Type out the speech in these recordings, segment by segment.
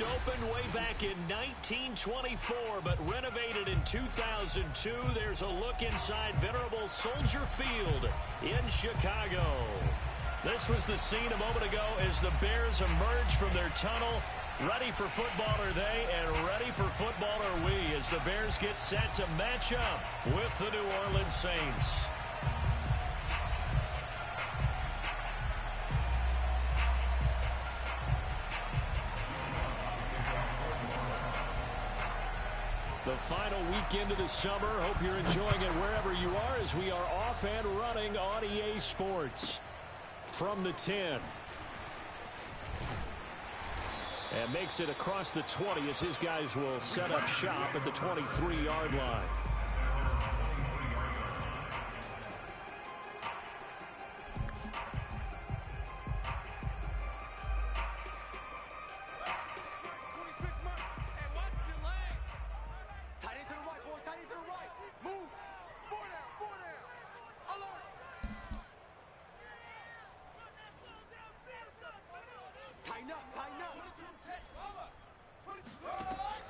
opened way back in 1924, but renovated in 2002. There's a look inside venerable Soldier Field in Chicago. This was the scene a moment ago as the Bears emerged from their tunnel. Ready for football are they, and ready for football are we, as the Bears get set to match up with the New Orleans Saints. The final weekend of the summer. Hope you're enjoying it wherever you are as we are off and running on EA Sports. From the 10. And makes it across the 20 as his guys will set up shop at the 23-yard line.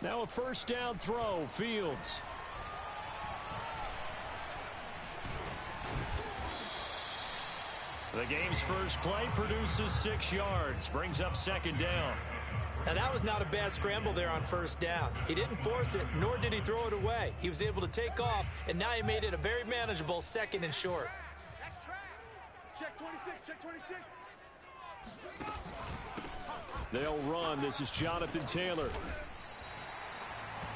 Now a first down throw, Fields. The game's first play produces 6 yards, brings up second down. Now that was not a bad scramble there on first down. He didn't force it, nor did he throw it away. He was able to take off, and now he made it a very manageable second and short. That's track. Check 26, check 26. They'll run. This is Jonathan Taylor.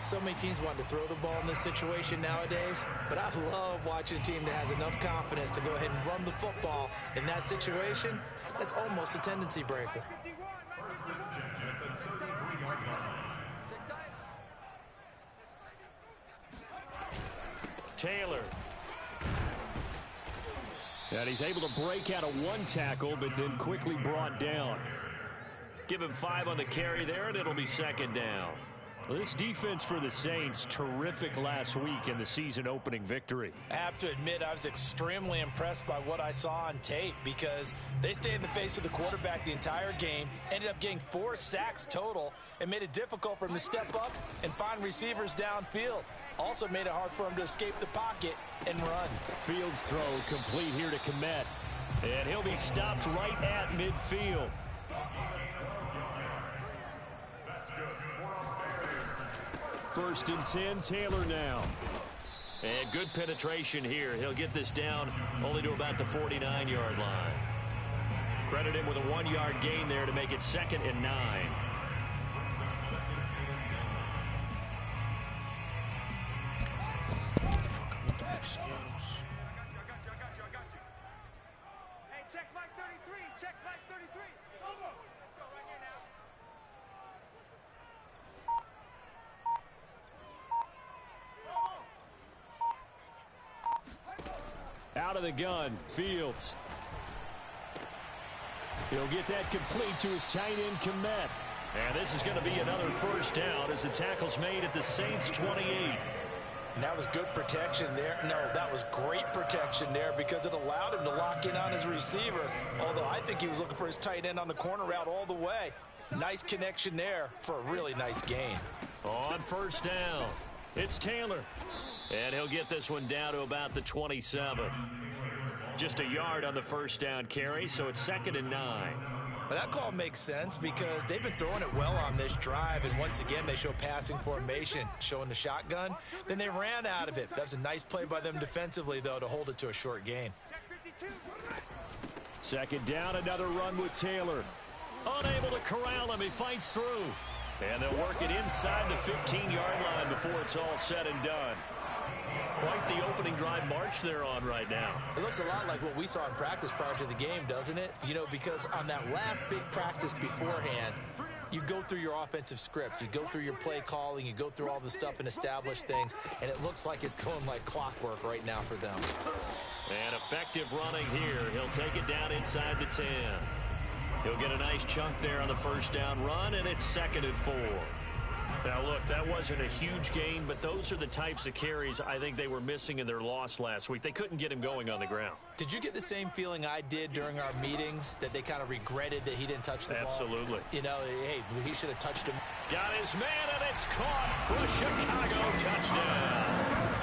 So many teams want to throw the ball in this situation nowadays, but I love watching a team that has enough confidence to go ahead and run the football in that situation. That's almost a tendency breaker. Taylor. And he's able to break out of one tackle, but then quickly brought down. Give him 5 on the carry there, and it'll be second down. Well, this defense for the Saints, terrific last week in the season-opening victory. I have to admit, I was extremely impressed by what I saw on tape because they stayed in the face of the quarterback the entire game, ended up getting 4 sacks total, and made it difficult for him to step up and find receivers downfield. Also made it hard for him to escape the pocket and run. Fields throw complete here to Kmet, and he'll be stopped right at midfield. First and 10, Taylor now. And good penetration here. He'll get this down only to about the 49-yard line. Credit him with a 1-yard gain there to make it second and 9. Hey, check Mike 33, check Mike 33. Over. Let's go right here now. Out of the gun, Fields. He'll get that complete to his tight end, Kmet. And this is going to be another first down as the tackle's made at the Saints' 28. And that was good protection there. No, that was great protection there because it allowed him to lock in on his receiver. Although I think he was looking for his tight end on the corner route all the way. Nice connection there for a really nice gain. On first down, it's Taylor. And he'll get this one down to about the 27. Just a yard on the first down carry, so it's second and 9. But that call makes sense because they've been throwing it well on this drive, and once again they show passing formation, showing the shotgun. Then they ran out of it. That was a nice play by them defensively, though, to hold it to a short gain. Second down, another run with Taylor. Unable to corral him, he fights through. And they'll work it inside the 15-yard line before it's all said and done. Quite the opening drive march they're on right now. It looks a lot like what we saw in practice prior to the game, doesn't it? You know, because on that last big practice beforehand, you go through your offensive script, you go through your play calling, you go through all the stuff and establish things, and it looks like it's going like clockwork right now for them. And effective running here. He'll take it down inside the 10. He'll get a nice chunk there on the first down run, and it's second and 4. Now, look, that wasn't a huge gain, but those are the types of carries I think they were missing in their loss last week. They couldn't get him going on the ground. Did you get the same feeling I did during our meetings, that they kind of regretted that he didn't touch the ball? Absolutely. You know, hey, he should have touched him. Got his man, and it's caught for a Chicago touchdown.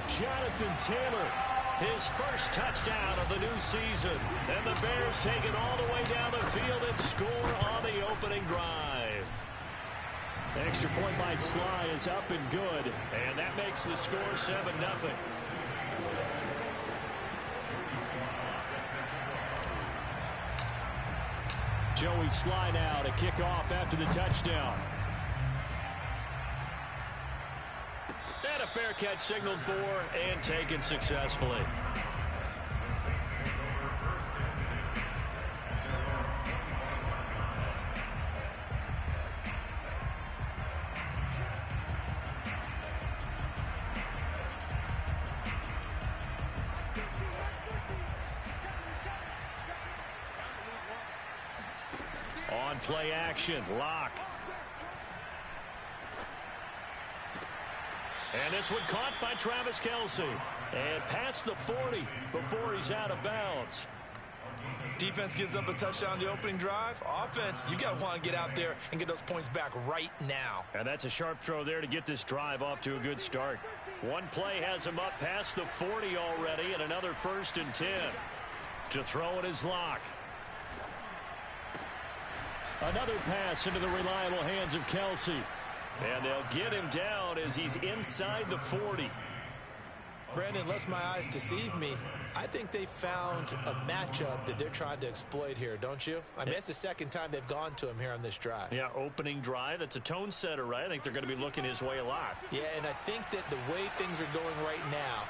Jonathan Taylor, his first touchdown of the new season. And the Bears take it all the way down the field and score on the opening drive. Extra point by Sly is up and good, and that makes the score 7-0. Joey Sly now to kick off after the touchdown. And a fair catch signaled for and taken successfully. On play action, Locke. And this one caught by Travis Kelce. And past the 40 before he's out of bounds. Defense gives up a touchdown the opening drive. Offense, you got to want to get out there and get those points back right now. And that's a sharp throw there to get this drive off to a good start. One play has him up past the 40 already, and another 1st and 10. To throw it is Locke. Another pass into the reliable hands of Kelce. And they'll get him down as he's inside the 40. Brandon, unless my eyes deceive me, I think they found a matchup that they're trying to exploit here, don't you? I mean, it's the second time they've gone to him here on this drive. Yeah, opening drive. It's a tone setter, right? I think they're going to be looking his way a lot. Yeah, and I think that the way things are going right now,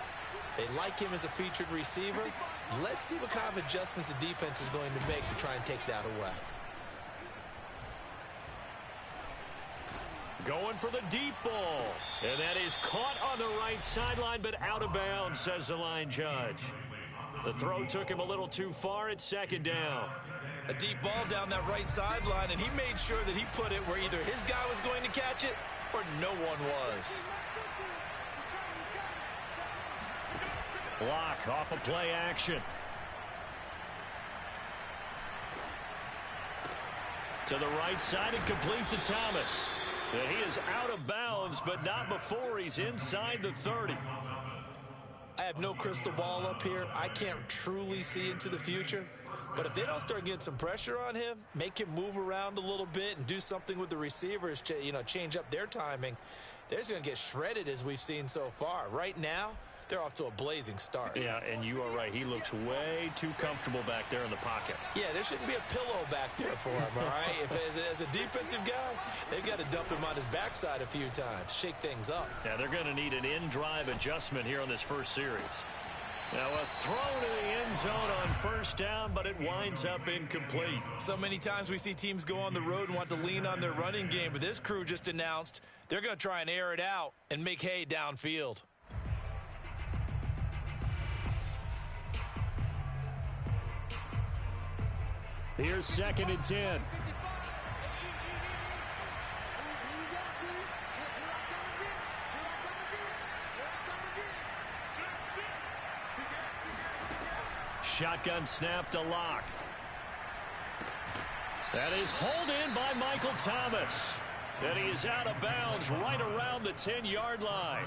they like him as a featured receiver. Let's see what kind of adjustments the defense is going to make to try and take that away. Going for the deep ball. And that is caught on the right sideline, but out of bounds, says the line judge. The throw took him a little too far. It's 2nd down. A deep ball down that right sideline, and he made sure that he put it where either his guy was going to catch it or no one was. Block off of play action. To the right side and complete to Thomas. And he is out of bounds, but not before he's inside the 30. I have no crystal ball up here. I can't truly see into the future. But if they don't start getting some pressure on him, make him move around a little bit and do something with the receivers, change up their timing, they're just going to get shredded as we've seen so far. Right now, they're off to a blazing start. Yeah, and you are right. He looks way too comfortable back there in the pocket. Yeah, there shouldn't be a pillow back there for him, all right? As a defensive guy, they've got to dump him on his backside a few times, shake things up. Yeah, they're going to need an in-drive adjustment here on this first series. Now a throw to the end zone on 1st down, but it winds up incomplete. So many times we see teams go on the road and want to lean on their running game, but this crew just announced they're going to try and air it out and make hay downfield. Here's 2nd and 10. Shotgun snap to Locke. That is hauled in by Michael Thomas. And he is out of bounds right around the 10-yard line.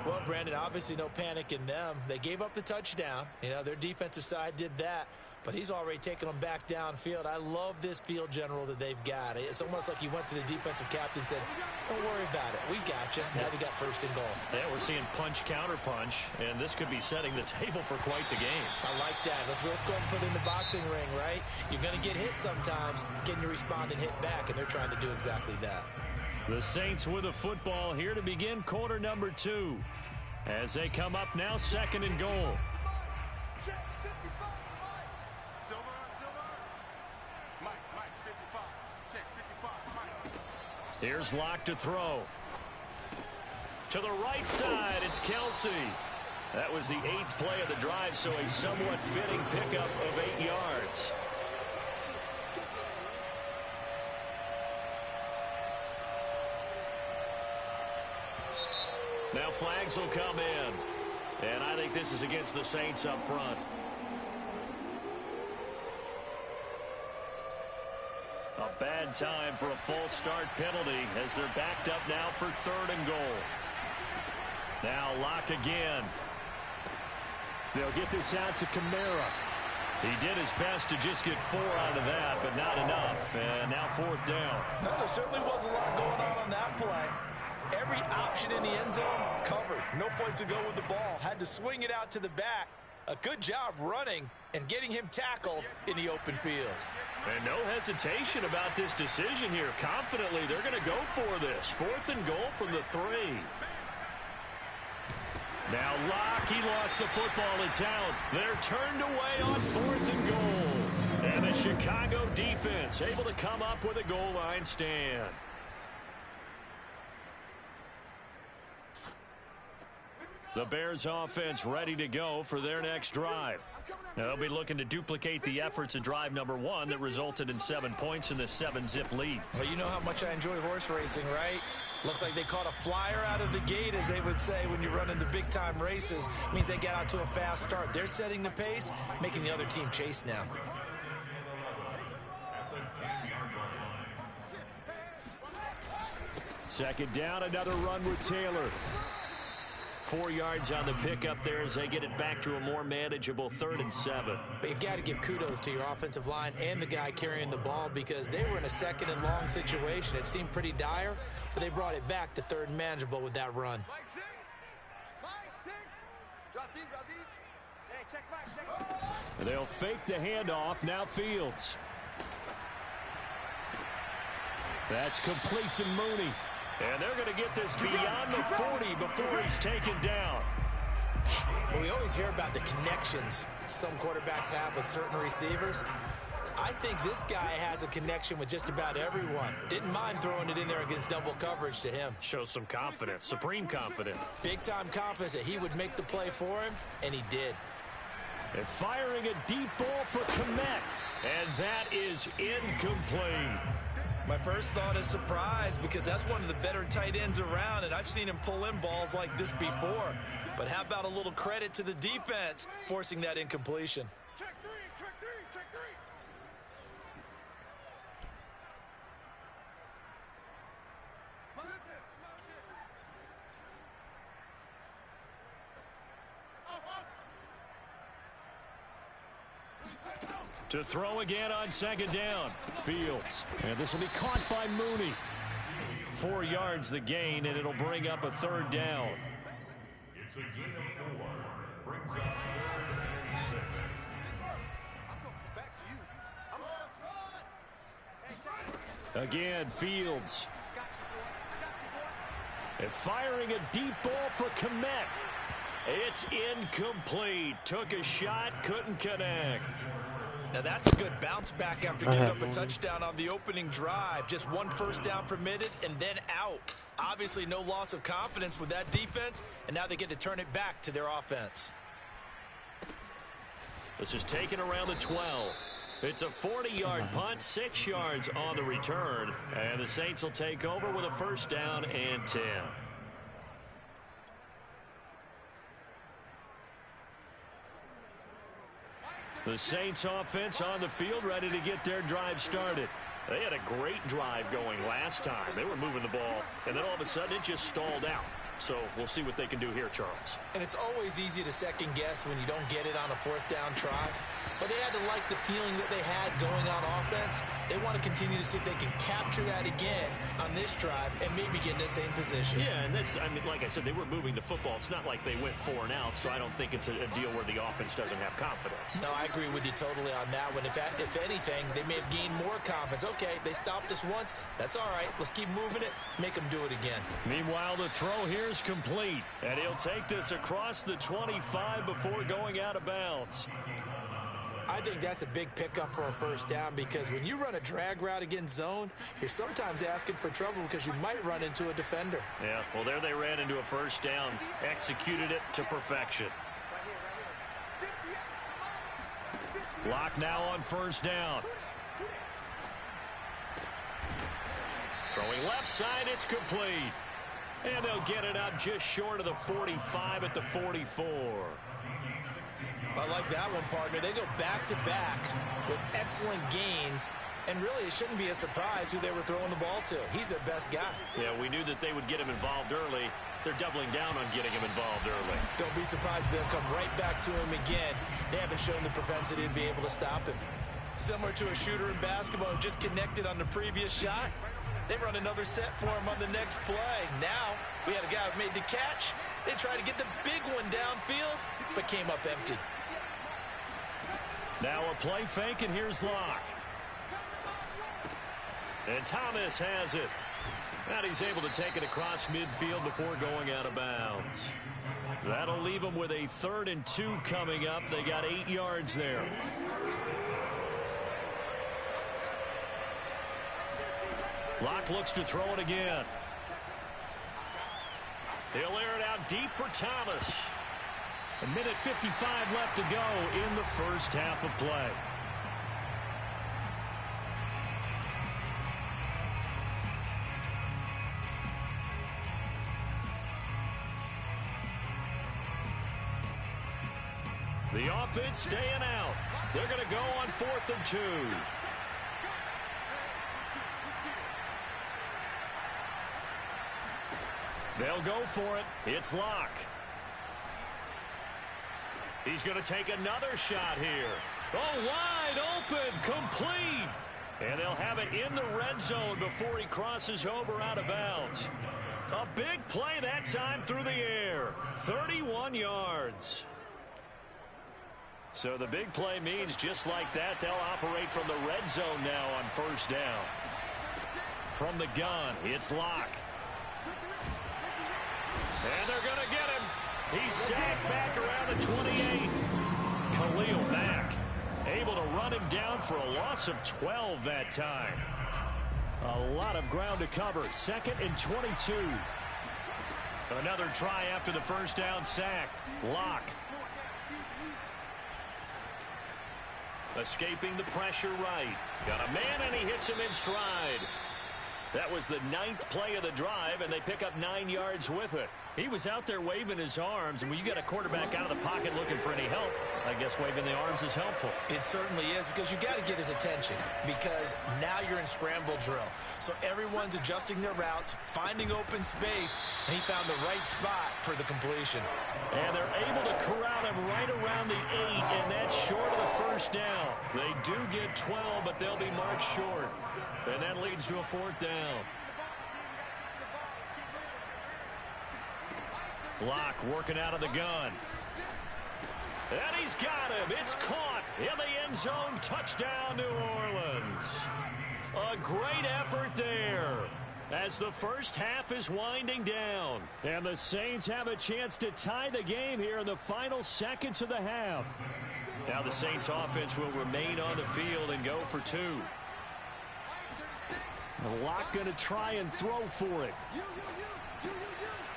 Well, Brandon, obviously no panic in them. They gave up the touchdown. Their defensive side did that. But he's already taken them back downfield. I love this field general that they've got. It's almost like he went to the defensive captain and said, don't worry about it. We got you. Now they got 1st and goal. Yeah, we're seeing punch, counter punch, and this could be setting the table for quite the game. I like that. Let's go ahead and put it in the boxing ring, right? You're going to get hit sometimes. Can you respond and hit back? And they're trying to do exactly that. The Saints with a football here to begin quarter number 2. As they come up now, 2nd and goal. Here's Locke to throw. To the right side, it's Kelce. That was the 8th play of the drive, so a somewhat fitting pickup of 8 yards. Now flags will come in. And I think this is against the Saints up front. A bad time for a false start penalty as they're backed up now for 3rd and goal. Now Locke again. They'll get this out to Kamara. He did his best to just get 4 out of that, but not enough. And now 4th down. No, there certainly was a lot going on that play. Every option in the end zone covered. No place to go with the ball. Had to swing it out to the back. A good job running and getting him tackled in the open field. And no hesitation about this decision here. Confidently, they're going to go for this. 4th and goal from the 3. Now Locke, he lost the football. It's out. They're turned away on 4th and goal. And the Chicago defense able to come up with a goal line stand. The Bears offense ready to go for their next drive. Now, they'll be looking to duplicate the efforts of drive number 1 that resulted in 7 points in this 7-zip lead. Well, you know how much I enjoy horse racing, right? Looks like they caught a flyer out of the gate, as they would say when you're running the big-time races. Means they get out to a fast start. They're setting the pace, making the other team chase now. Second down, another run with Taylor. 4 yards on the pickup there as they get it back to a more manageable 3rd and 7. But you got to give kudos to your offensive line and the guy carrying the ball because they were in a 2nd and long situation. It seemed pretty dire, but they brought it back to 3rd and manageable with that run. Drop deep, drop deep. Hey, check back. They'll fake the handoff. Now Fields. That's complete to Mooney. And they're going to get this beyond the 40 before he's taken down. Well, we always hear about the connections some quarterbacks have with certain receivers. I think this guy has a connection with just about everyone. Didn't mind throwing it in there against double coverage to him. Shows some confidence, supreme confidence. Big-time confidence that he would make the play for him, and he did. And firing a deep ball for Kmet. And that is incomplete. My first thought is surprise because that's one of the better tight ends around, and I've seen him pull in balls like this before. But how about a little credit to the defense forcing that incompletion? Check 3, check 3, check 3. To throw again on 2nd down. Fields. And this will be caught by Mooney. 4 yards the gain, and it'll bring up a 3rd down. It's a gain of 4. Brings up 3rd and 6. I'm going back to you. Again, Fields. Got you, boy. And firing a deep ball for Kmet. It's incomplete. Took a shot, couldn't connect. Now that's a good bounce back after giving up a touchdown on the opening drive. Just 1 first down permitted and then out. Obviously no loss of confidence with that defense, and now they get to turn it back to their offense. This is taken around the 12. It's a 40-yard punt, 6 yards on the return, and the Saints will take over with a 1st down and 10. The Saints offense on the field ready to get their drive started. They had a great drive going last time. They were moving the ball, and then all of a sudden it just stalled out. So we'll see what they can do here, Charles. And it's always easy to second guess when you don't get it on a 4th down try. But they had to like the feeling that they had going on offense. They want to continue to see if they can capture that again on this drive and maybe get in the same position. Yeah, and that's, I mean, like I said, they were moving the football. It's not like they went 4 and out, so I don't think it's a deal where the offense doesn't have confidence. No, I agree with you totally on that one. If anything, they may have gained more confidence. Okay, they stopped us once. That's all right. Let's keep moving it. Make them do it again. Meanwhile, the throw here is complete, and he'll take this across the 25 before going out of bounds. I think that's a big pickup for a 1st down because when you run a drag route against zone, you're sometimes asking for trouble because you might run into a defender. Yeah, well, there they ran into a 1st down, executed it to perfection. Locke now on 1st down. Throwing left side, it's complete. And they'll get it up just short of the 45 at the 44. I like that one, partner. They go back-to-back with excellent gains. And really, it shouldn't be a surprise who they were throwing the ball to. He's their best guy. Yeah, we knew that they would get him involved early. They're doubling down on getting him involved early. Don't be surprised if they'll come right back to him again. They haven't shown the propensity to be able to stop him. Similar to a shooter in basketball who just connected on the previous shot. They run another set for him on the next play. Now, we had a guy who made the catch. They tried to get the big one downfield, but came up empty. Now a play fake, and here's Locke. And Thomas has it. And he's able to take it across midfield before going out of bounds. That'll leave them with a 3rd and 2 coming up. They got 8 yards there. Locke looks to throw it again. He'll air it out deep for Thomas. A minute 55 left to go in the first half of play. The offense staying out. They're going to go on 4th and 2. They'll go for it. It's Locke. He's going to take another shot here. Oh, wide open, complete. And they'll have it in the red zone before he crosses over out of bounds. A big play that time through the air. 31 yards. So the big play means just like that, they'll operate from the red zone now on 1st down. From the gun, it's Locke. And they're going to get him. He's sacked back around the 28. Khalil Mack able to run him down for a loss of 12 that time. A lot of ground to cover. 2nd and 22. Another try after the 1st down sack. Locke. Escaping the pressure right. Got a man, and he hits him in stride. That was the 9th play of the drive, and they pick up 9 yards with it. He was out there waving his arms, and when you get a quarterback out of the pocket looking for any help, I guess waving the arms is helpful. It certainly is, because you got to get his attention, because now you're in scramble drill. So everyone's adjusting their routes, finding open space, and he found the right spot for the completion. And they're able to corral him right around the 8, and that's short of the 1st down. They do get 12, but they'll be marked short. And that leads to a 4th down. Locke working out of the gun. And he's got him. It's caught in the end zone. Touchdown, New Orleans. A great effort there as the first half is winding down. And the Saints have a chance to tie the game here in the final seconds of the half. Now the Saints offense will remain on the field and go for 2. Locke going to try and throw for it.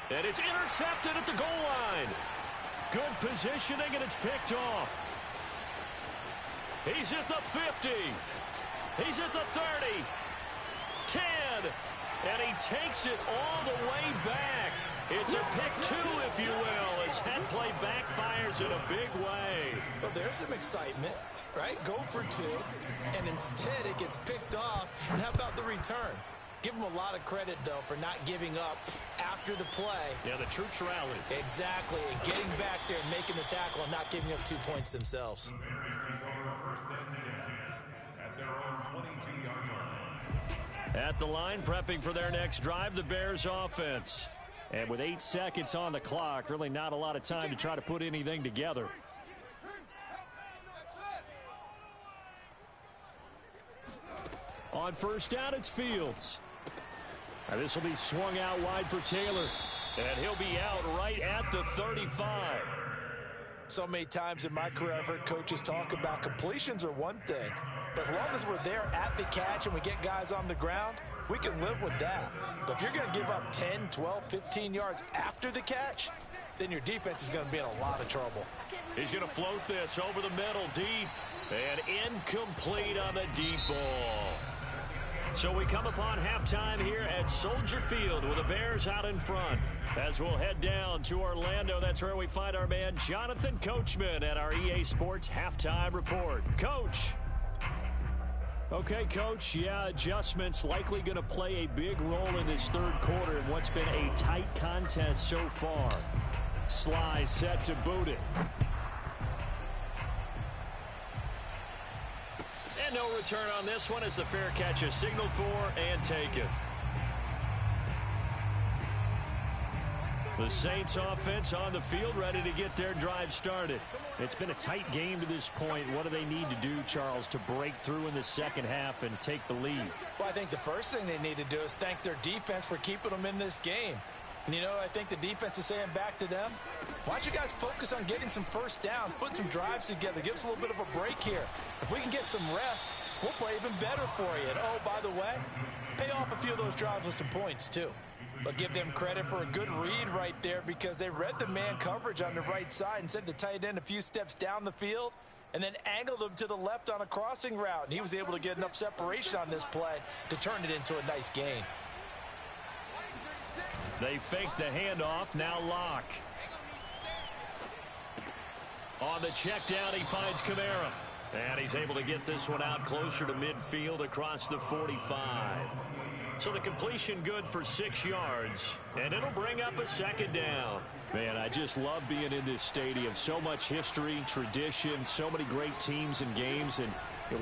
And it's intercepted at the goal line. Good positioning, and it's picked off. He's at the 50. He's at the 30. 10. And he takes it all the way back. It's a pick 2, if you will, as that play backfires in a big way. Well, there's some excitement, right? Go for 2, and instead it gets picked off. And how about the return? Give them a lot of credit, though, for not giving up after the play. Yeah, the troops rallied. Exactly, and getting back there and making the tackle and not giving up 2 points themselves. The Bears take over 1st and 10 at their own 22-yard line. At the line, prepping for their next drive, the Bears offense. And with 8 seconds on the clock, really not a lot of time to try to put anything together. On 1st down, it's Fields. Now this will be swung out wide for Taylor. And he'll be out right at the 35. So many times in my career, I've heard coaches talk about completions are one thing. But as long as we're there at the catch and we get guys on the ground, we can live with that. But if you're going to give up 10, 12, 15 yards after the catch, then your defense is going to be in a lot of trouble. He's going to float this over the middle deep. And incomplete on the deep ball. So we come upon halftime here at Soldier Field with the Bears out in front. As we'll head down to Orlando, that's where we find our man Jonathan Coachman at our EA Sports Halftime Report. Coach. Okay, Coach, yeah, adjustments likely going to play a big role in this third quarter in what's been a tight contest so far. Sly set to boot it. And no return on this one as the fair catch is signaled for and taken. The Saints offense on the field ready to get their drive started. It's been a tight game to this point. What do they need to do, Charles, to break through in the second half and take the lead? Well, I think the first thing they need to do is thank their defense for keeping them in this game. And, you know, I think the defense is saying back to them, why don't you guys focus on getting some first downs, put some drives together, give us a little bit of a break here. If we can get some rest, we'll play even better for you. And, oh, by the way, pay off a few of those drives with some points, too. But give them credit for a good read right there because they read the man coverage on the right side and sent the tight end a few steps down the field and then angled him to the left on a crossing route. And he was able to get enough separation on this play to turn it into a nice gain. They fake the handoff, now Locke. On the check down, he finds Kamara. And he's able to get this one out closer to midfield across the 45. So the completion good for 6 yards, and it'll bring up a second down. Man, I just love being in this stadium. So much history, tradition, so many great teams and games, and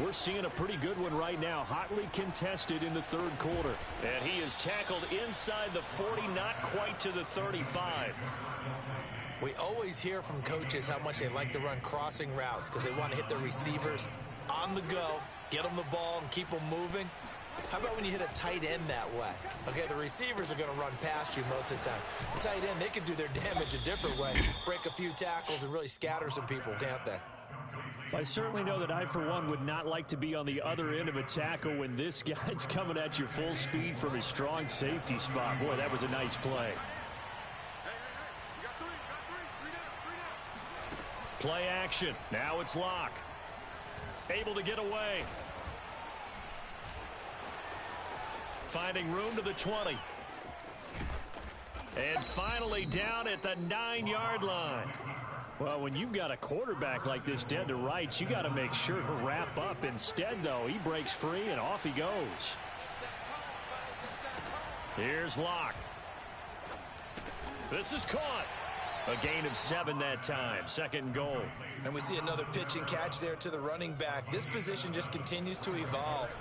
we're seeing a pretty good one right now, hotly contested in the third quarter. And he is tackled inside the 40, not quite to the 35. We always hear from coaches how much they like to run crossing routes because they want to hit their receivers on the go, get them the ball, and keep them moving. How about when you hit a tight end that way? Okay, the receivers are going to run past you most of the time. The tight end, they can do their damage a different way, break a few tackles and really scatter some people, can't they? I certainly know that I, for one, would not like to be on the other end of a tackle when this guy's coming at you full speed from his strong safety spot. Boy, that was a nice play. Play action. Now it's Locke. Able to get away. Finding room to the 20. And finally down at the 9-yard line. Well, when you've got a quarterback like this dead to rights, you got to make sure to wrap up. Instead, though, he breaks free and off he goes. Here's Locke. This is caught. A gain of 7 that time. Second goal. And we see another pitch and catch there to the running back. This position just continues to evolve.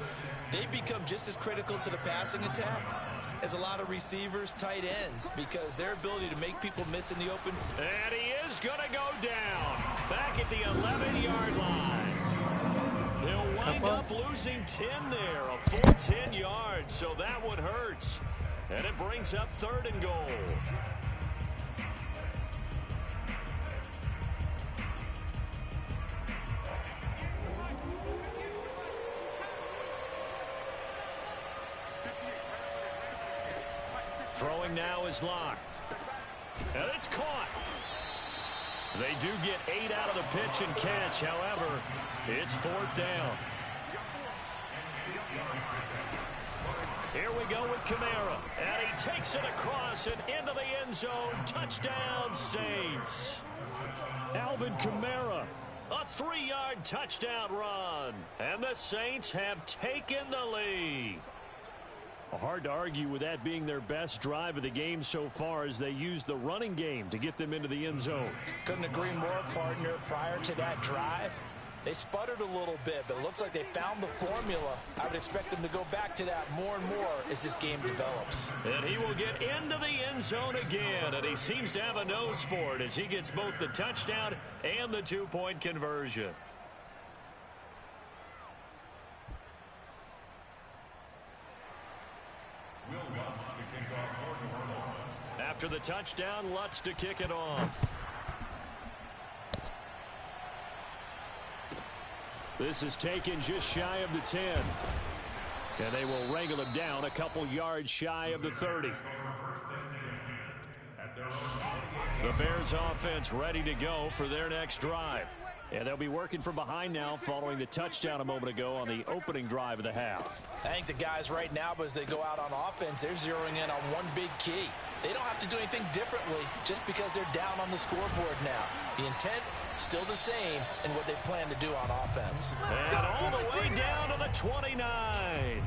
They become just as critical to the passing attack as a lot of receivers, tight ends, because their ability to make people miss in the open. And he is going to go down back at the 11-yard line. They'll wind up losing 10 there, a full 10 yards, so that one hurts. And it brings up 3rd and goal. Throwing now is Locke. And it's caught. They do get 8 out of the pitch and catch. However, it's 4th down. Here we go with Kamara. And he takes it across and into the end zone. Touchdown, Saints. Alvin Kamara. A 3-yard touchdown run. And the Saints have taken the lead. Hard to argue with that being their best drive of the game so far as they use the running game to get them into the end zone. Couldn't agree more, partner. Prior to that drive, they sputtered a little bit, but it looks like they found the formula. I would expect them to go back to that more and more as this game develops. And he will get into the end zone again, and he seems to have a nose for it as he gets both the touchdown and the 2-point conversion. After the touchdown, Lutz to kick it off. This is taken just shy of the 10. And they will wrangle him down a couple yards shy of the 30. The Bears offense ready to go for their next drive. And they'll be working from behind now following the touchdown a moment ago on the opening drive of the half. I think the guys right now, as they go out on offense, they're zeroing in on one big key. They don't have to do anything differently just because they're down on the scoreboard now. The intent still the same in what they plan to do on offense. And all the way down to the 29.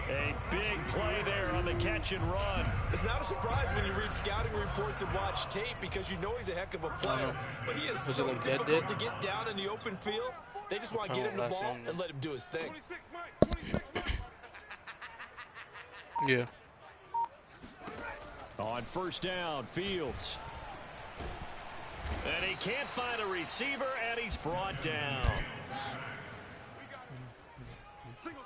A big play there on the catch and run. It's not a surprise when you read scouting reports and watch tape because you know he's a heck of a player. But he is so difficult to get down in the open field. They just want to get him the ball and let him do his thing. 26, Mike. 26. Yeah. On first down, Fields. And he can't find a receiver, and he's brought down. Single.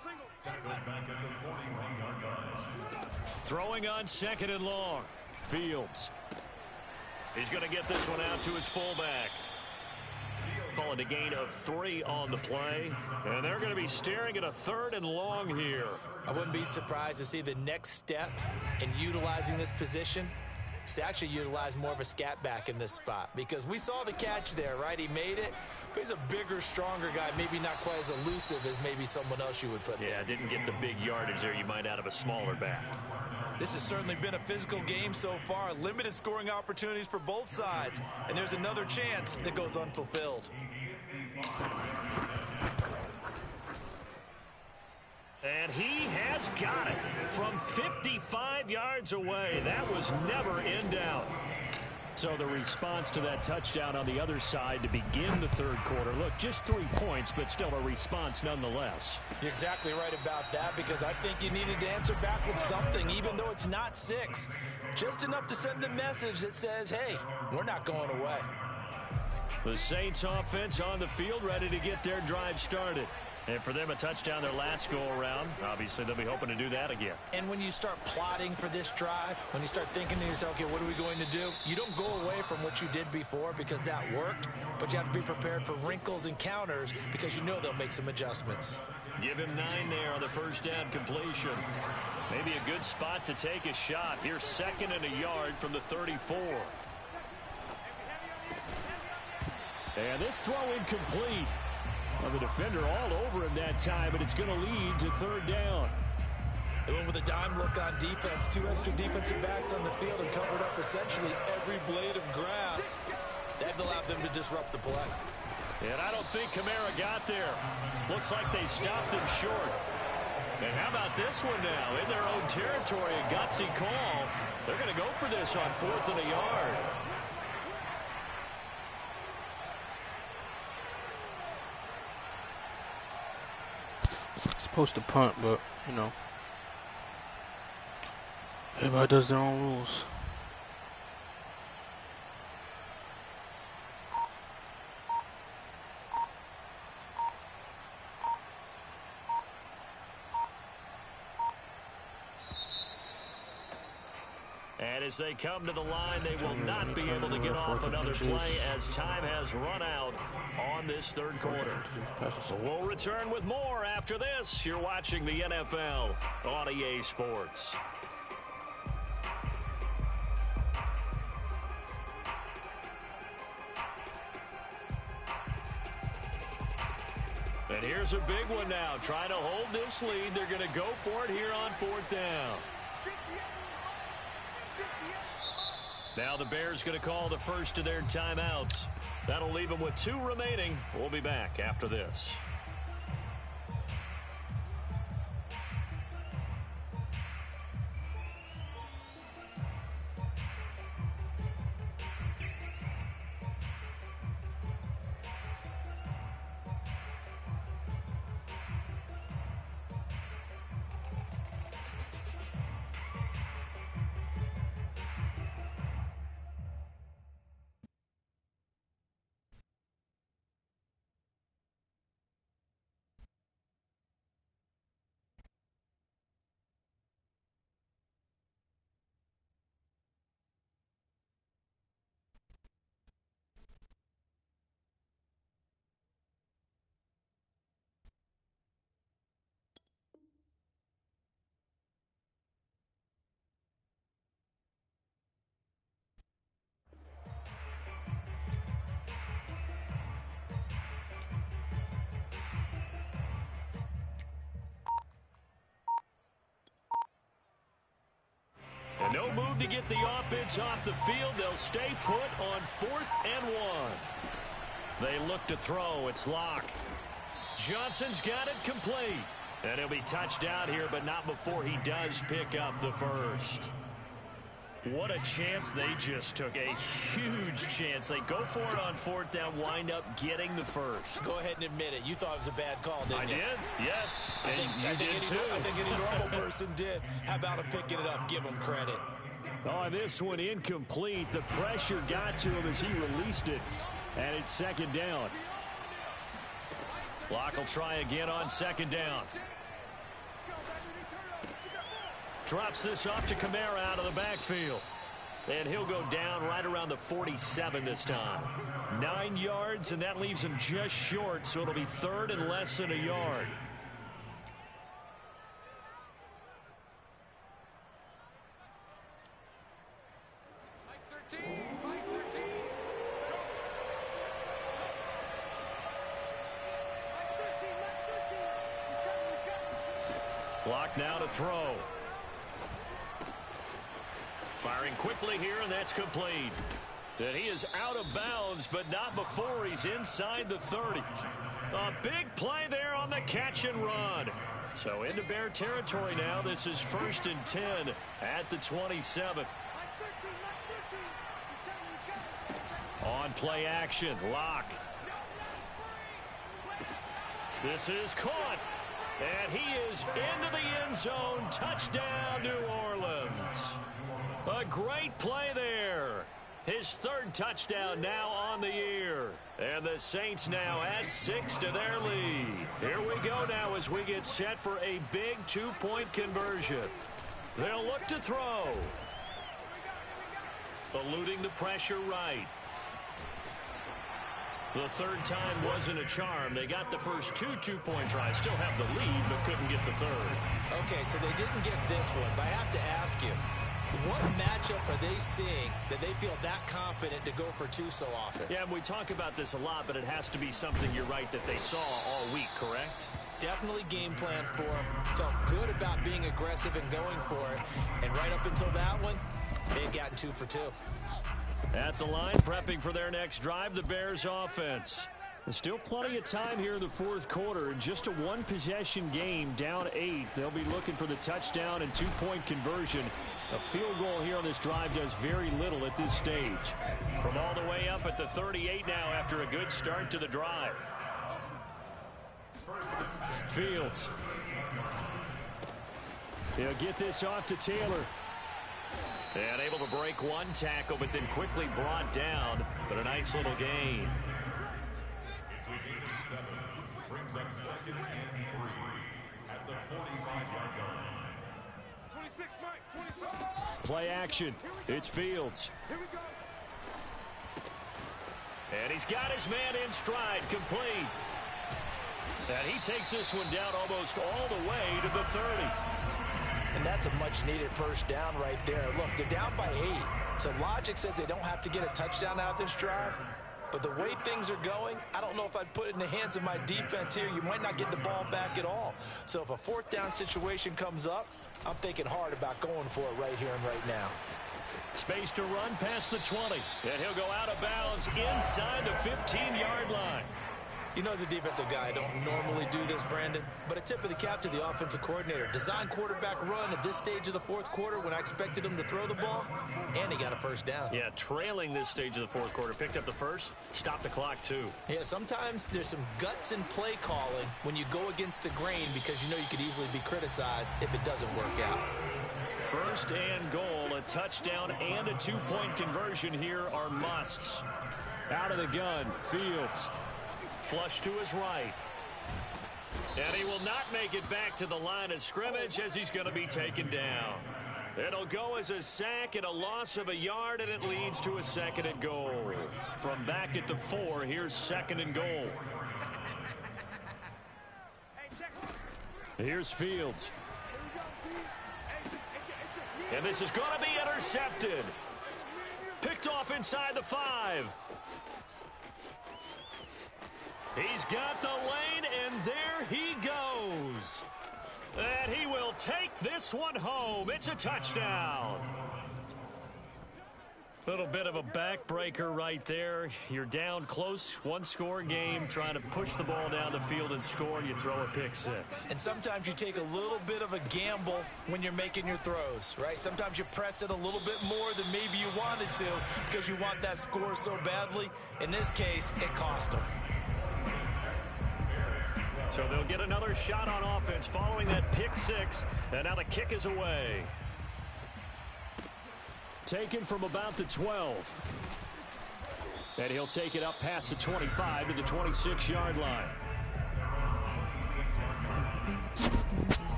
Throwing on second and long. Fields. He's going to get this one out to his fullback. Calling a gain of 3 on the play. And they're going to be staring at a third and long here. I wouldn't be surprised to see the next step in utilizing this position is to actually utilize more of a scat back in this spot, because we saw the catch there, right? He made it, but he's a bigger, stronger guy, maybe not quite as elusive as maybe someone else you would put there. Yeah, didn't get the big yardage there you might out of a smaller back. This has certainly been a physical game so far. Limited scoring opportunities for both sides. And there's another chance that goes unfulfilled. And he has got it from 55 yards away. That was never in doubt. So the response to that touchdown on the other side to begin the third quarter. Look, just 3 points, but still a response nonetheless. You're exactly right about that, because I think you needed to answer back with something, even though it's not 6. Just enough to send the message that says, hey, we're not going away. The Saints offense on the field, ready to get their drive started. And for them, a touchdown their last go-around. Obviously, they'll be hoping to do that again. And when you start plotting for this drive, when you start thinking to yourself, okay, what are we going to do? You don't go away from what you did before because that worked, but you have to be prepared for wrinkles and counters because you know they'll make some adjustments. Give him 9 there on the first down completion. Maybe a good spot to take a shot. Here's 2nd and a yard from the 34. And this throw incomplete. Well, the defender all over him that time, but it's going to lead to 3rd down. They went with a dime look on defense. 2 extra defensive backs on the field and covered up essentially every blade of grass. That allowed them to disrupt the play. And I don't think Kamara got there. Looks like they stopped him short. And how about this one now? In their own territory, a gutsy call. They're going to go for this on 4th and a yard. Supposed to punt, but you know, everybody does their own rules. And as they come to the line, they will not be able to get off another play as time has run out on this third quarter. We'll return with more after this. You're watching the NFL on EA Sports. And here's a big one now. Trying to hold this lead. They're going to go for it here on 4th down. Now the Bears going to call the first of their timeouts. That'll leave them with 2 remaining. We'll be back after this. No move to get the offense off the field. They'll stay put on 4th and 1. They look to throw. It's Locke. Johnson's got it complete. And he'll be touched out here, but not before he does pick up the first. What a chance they just took. A huge chance. They go for it on 4th down, wind up getting the first. Go ahead and admit it. You thought it was a bad call, didn't you? I did, yes. I think any normal person did. How about him picking it up? Give him credit. Oh, this one incomplete. The pressure got to him as he released it. And it's 2nd down. Locke will try again on 2nd down. Drops this off to Kamara out of the backfield. And he'll go down right around the 47 this time. 9 yards, and that leaves him just short, so it'll be 3rd and less than a yard. Locke now to throw. Firing quickly here, and that's complete. And he is out of bounds, but not before he's inside the 30. A big play there on the catch and run. So into Bear territory now. This is 1st and 10 at the 27. On play action, Locke. This is caught. And he is into the end zone. Touchdown, New Orleans. A great play there. His 3rd touchdown now on the year. And the Saints now add 6 to their lead. Here we go now as we get set for a big 2-point conversion. They'll look to throw. Eluding the pressure right. The 3rd time wasn't a charm. They got the first 2 2-point tries. Still have the lead, but couldn't get the 3rd. Okay, so they didn't get this one, but I have to ask you, what matchup are they seeing that they feel that confident to go for 2 so often? Yeah, we talk about this a lot, but it has to be something, you're right, that they saw all week, correct? Definitely game plan for them. Felt good about being aggressive and going for it. And right up until that one, they had gotten 2 for 2. At the line, prepping for their next drive, the Bears offense. There's still plenty of time here in the 4th quarter. Just a 1-possession game, down 8. They'll be looking for the touchdown and 2-point conversion. A field goal here on this drive does very little at this stage. From all the way up at the 38 now after a good start to the drive. Fields. He'll get this off to Taylor. And able to break 1 tackle, but then quickly brought down. But a nice little gain. It's a gain of 7. Brings up 2nd and 3 at the 45-yard line. 26, Mike, 26. Play action. It's Fields. Here we go. And he's got his man in stride, complete. And he takes this one down almost all the way to the 30. And that's a much-needed first down right there. Look, they're down by 8. So logic says they don't have to get a touchdown out of this drive. But the way things are going, I don't know if I'd put it in the hands of my defense here. You might not get the ball back at all. So if a 4th down situation comes up, I'm thinking hard about going for it right here and right now. Space to run past the 20. And he'll go out of bounds inside the 15-yard line. You know, as a defensive guy, I don't normally do this, Brandon, but a tip of the cap to the offensive coordinator. Design quarterback run at this stage of the 4th quarter when I expected him to throw the ball, and he got a first down. Yeah, trailing this stage of the 4th quarter. Picked up the first, stopped the clock, too. Yeah, sometimes there's some guts in play calling when you go against the grain because you know you could easily be criticized if it doesn't work out. 1st and goal, a touchdown and a 2-point conversion here are musts. Out of the gun, Fields. Flush to his right. And he will not make it back to the line of scrimmage as he's going to be taken down. It'll go as a sack and a loss of a yard, and it leads to a 2nd and goal. From back at the 4, here's 2nd and goal. Here's Fields. And this is going to be intercepted. Picked off inside the 5. He's got the lane, and there he goes. And he will take this one home. It's a touchdown. Little bit of a backbreaker right there. You're down close, one-score game, trying to push the ball down the field and score, and you throw a pick six. And sometimes you take a little bit of a gamble when you're making your throws, right? Sometimes you press it a little bit more than maybe you wanted to because you want that score so badly. In this case, it cost them. So they'll get another shot on offense following that pick six, and now the kick is away. Taken from about the 12. And he'll take it up past the 25 to the 26-yard line.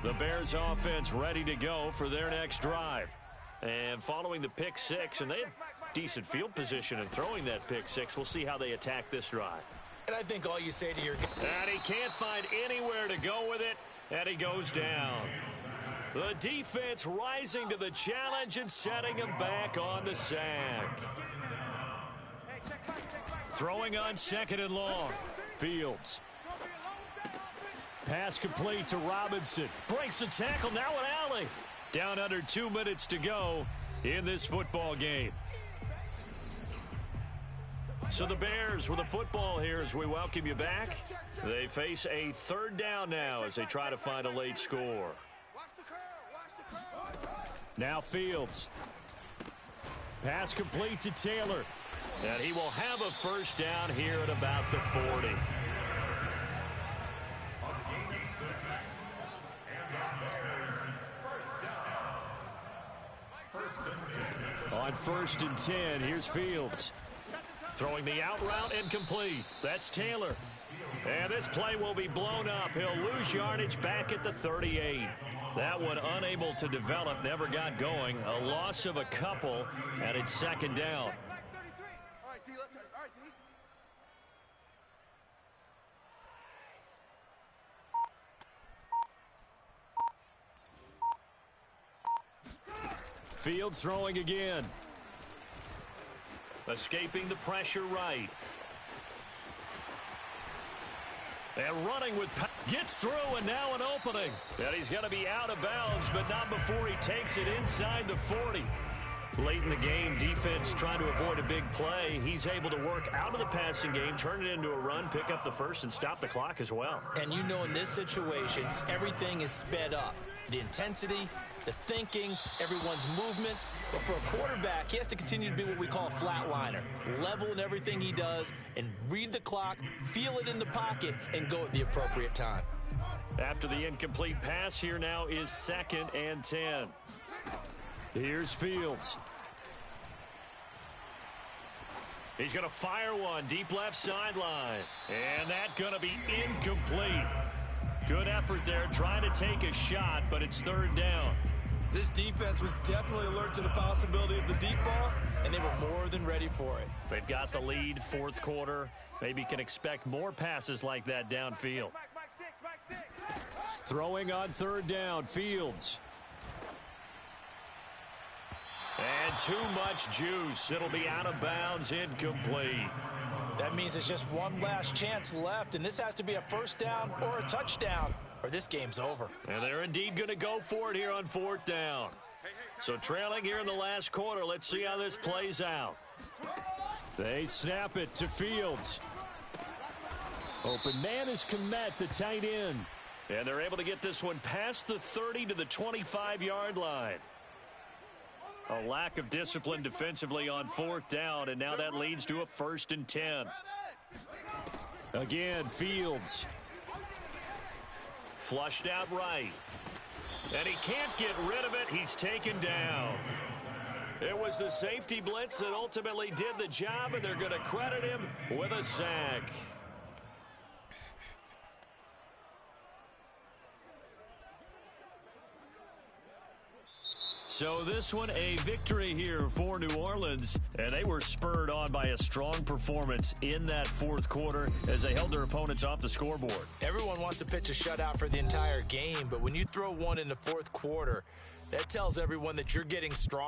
The Bears offense ready to go for their next drive. And following the pick six, and they had decent field position in throwing that pick six, we'll see how they attack this drive. And I think all you say to your... And he can't find anywhere to go with it, and he goes down. The defense rising to the challenge and setting him back on the sack. Throwing on second and long. Fields. Pass complete to Robinson. Breaks the tackle, now an alley. Down under 2 minutes to go in this football game. So the Bears with a football here as we welcome you back. They face a third down now as they try to find a late score. Now Fields. Pass complete to Taylor. And he will have a first down here at about the 40. On first and 10, here's Fields. Throwing the out route incomplete. That's Taylor. And this play will be blown up. He'll lose yardage back at the 38. That one unable to develop, never got going. A loss of a couple, and it's second down. Fields throwing again. Escaping the pressure right. And running with... Gets through, and now an opening. And he's going to be out of bounds, but not before he takes it inside the 40. Late in the game, defense trying to avoid a big play. He's able to work out of the passing game, turn it into a run, pick up the first, and stop the clock as well. And you know in this situation, everything is sped up. The intensity, the thinking, everyone's movements. But for a quarterback, he has to continue to be what we call a flatliner. Level in everything he does and read the clock, feel it in the pocket, and go at the appropriate time. After the incomplete pass, here now is second and 10. Here's Fields. He's going to fire one deep left sideline. And that's going to be incomplete. Good effort there, trying to take a shot, but it's third down. This defense was definitely alert to the possibility of the deep ball, and they were more than ready for it. They've got the lead, fourth quarter. Maybe can expect more passes like that downfield. Throwing on third down, Fields. And too much juice. It'll be out of bounds, incomplete. That means it's just one last chance left, and this has to be a first down or a touchdown, or this game's over. And they're indeed going to go for it here on fourth down. So trailing here in the last quarter, let's see how this plays out. They snap it to Fields. Open man is Kmet, the tight end. And they're able to get this one past the 30 to the 25-yard line. A lack of discipline defensively on fourth down, and now that leads to a first and 10. Again, Fields. Flushed out right. And he can't get rid of it. He's taken down. It was the safety blitz that ultimately did the job, and they're going to credit him with a sack. So this one, a victory here for New Orleans, and they were spurred on by a strong performance in that fourth quarter as they held their opponents off the scoreboard. Everyone wants to pitch a shutout for the entire game, but when you throw one in the fourth quarter, that tells everyone that you're getting strong.